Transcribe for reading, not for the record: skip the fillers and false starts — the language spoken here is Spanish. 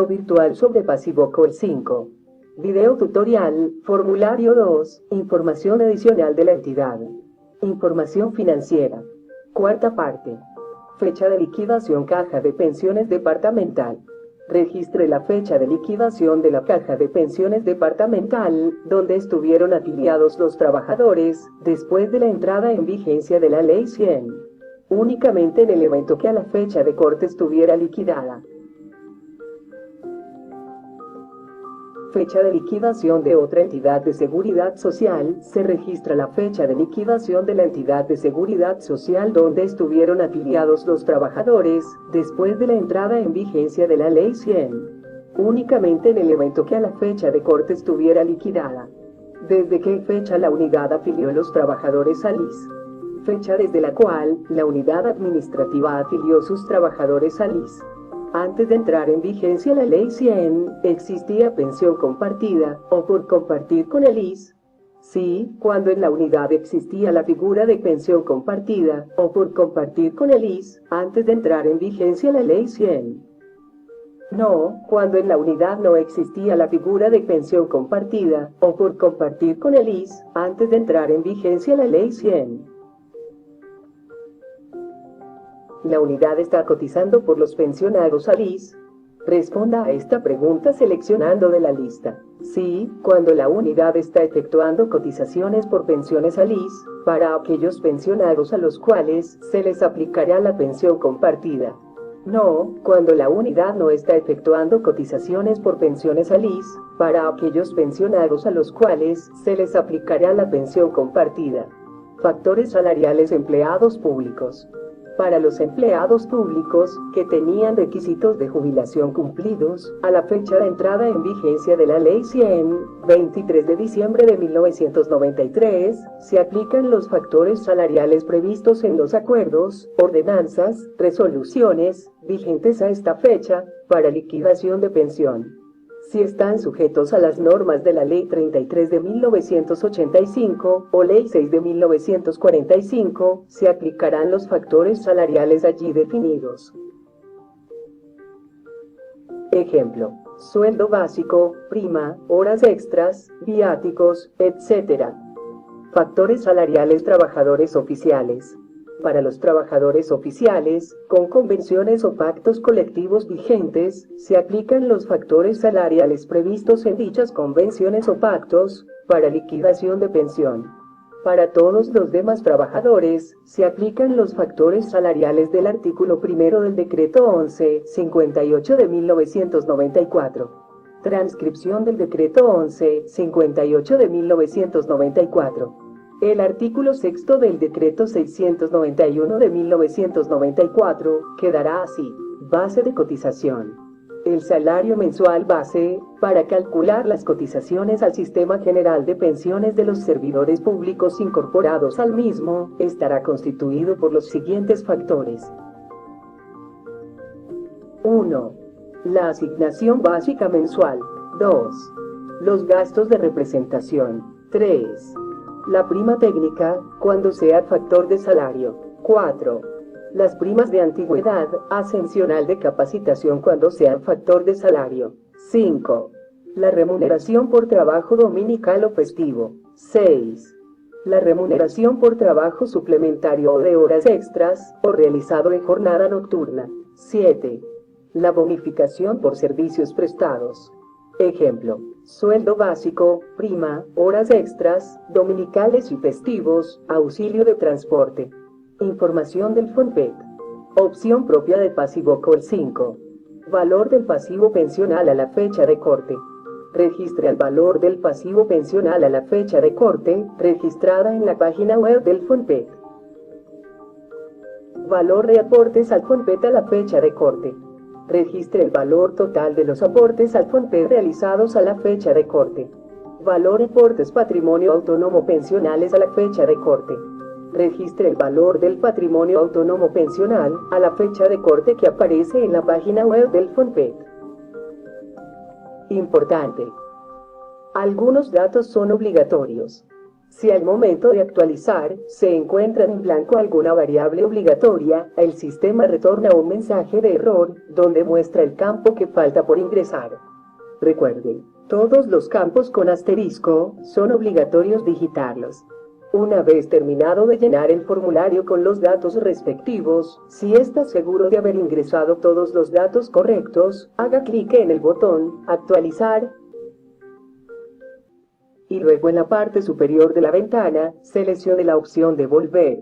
curso virtual sobre PassivoCall 5. Video tutorial, formulario 2, información adicional de la entidad. Información financiera. Cuarta parte. Fecha de liquidación Caja de Pensiones Departamental. Registre la fecha de liquidación de la Caja de Pensiones Departamental, donde estuvieron afiliados los trabajadores, después de la entrada en vigencia de la Ley 100. Únicamente en el evento que a la fecha de corte estuviera liquidada. Fecha de liquidación de otra entidad de seguridad social, se registra la fecha de liquidación de la entidad de seguridad social donde estuvieron afiliados los trabajadores, después de la entrada en vigencia de la Ley 100. Únicamente en el evento que a la fecha de corte estuviera liquidada. ¿Desde qué fecha la unidad afilió los trabajadores al IS? Fecha desde la cual la unidad administrativa afilió sus trabajadores al IS. Antes de entrar en vigencia la Ley 100, ¿existía pensión compartida o por compartir con el IS? Sí, cuando en la unidad existía la figura de pensión compartida o por compartir con el IS, antes de entrar en vigencia la Ley 100. No, cuando en la unidad no existía la figura de pensión compartida o por compartir con el IS, antes de entrar en vigencia la Ley 100. ¿La unidad está cotizando por los pensionados al IS? Responda a esta pregunta seleccionando de la lista. Sí, cuando la unidad está efectuando cotizaciones por pensiones al IS, para aquellos pensionados a los cuales se les aplicará la pensión compartida. No, cuando la unidad no está efectuando cotizaciones por pensiones al IS, para aquellos pensionados a los cuales se les aplicará la pensión compartida. Factores salariales empleados públicos. Para los empleados públicos que tenían requisitos de jubilación cumplidos, a la fecha de entrada en vigencia de la Ley 100, 23 de diciembre de 1993, se aplican los factores salariales previstos en los acuerdos, ordenanzas, resoluciones, vigentes a esta fecha, para liquidación de pensión. Si están sujetos a las normas de la Ley 33 de 1985 o Ley 6 de 1945, se aplicarán los factores salariales allí definidos. Ejemplo: sueldo básico, prima, horas extras, viáticos, etc. Factores salariales trabajadores oficiales. Para los trabajadores oficiales, con convenciones o pactos colectivos vigentes, se aplican los factores salariales previstos en dichas convenciones o pactos, para liquidación de pensión. Para todos los demás trabajadores, se aplican los factores salariales del artículo 1 del Decreto 1158 de 1994. Transcripción del Decreto 1158 de 1994. El artículo 6 del Decreto 691 de 1994 quedará así: base de cotización. El salario mensual base, para calcular las cotizaciones al Sistema General de Pensiones de los servidores públicos incorporados al mismo, estará constituido por los siguientes factores. 1. La asignación básica mensual. 2. Los gastos de representación. 3. La prima técnica, cuando sea factor de salario. 4. Las primas de antigüedad, ascensional de capacitación cuando sean factor de salario. 5. La remuneración por trabajo dominical o festivo. 6. La remuneración por trabajo suplementario o de horas extras, o realizado en jornada nocturna. 7. La bonificación por servicios prestados. Ejemplo: sueldo básico, prima, horas extras, dominicales y festivos, auxilio de transporte. Información del FONPET. Opción propia de PassivoCall 5. Valor del pasivo pensional a la fecha de corte. Registre el valor del pasivo pensional a la fecha de corte, registrada en la página web del FONPET. Valor de aportes al FONPET a la fecha de corte. Registre el valor total de los aportes al FONPET realizados a la fecha de corte. Valor aportes patrimonio autónomo pensionales a la fecha de corte. Registre el valor del patrimonio autónomo pensional a la fecha de corte que aparece en la página web del FONPET. Importante. Algunos datos son obligatorios. Si al momento de actualizar se encuentra en blanco alguna variable obligatoria, el sistema retorna un mensaje de error, donde muestra el campo que falta por ingresar. Recuerden, todos los campos con asterisco son obligatorios digitarlos. Una vez terminado de llenar el formulario con los datos respectivos, si está seguro de haber ingresado todos los datos correctos, haga clic en el botón Actualizar y luego en la parte superior de la ventana, seleccione la opción de Volver.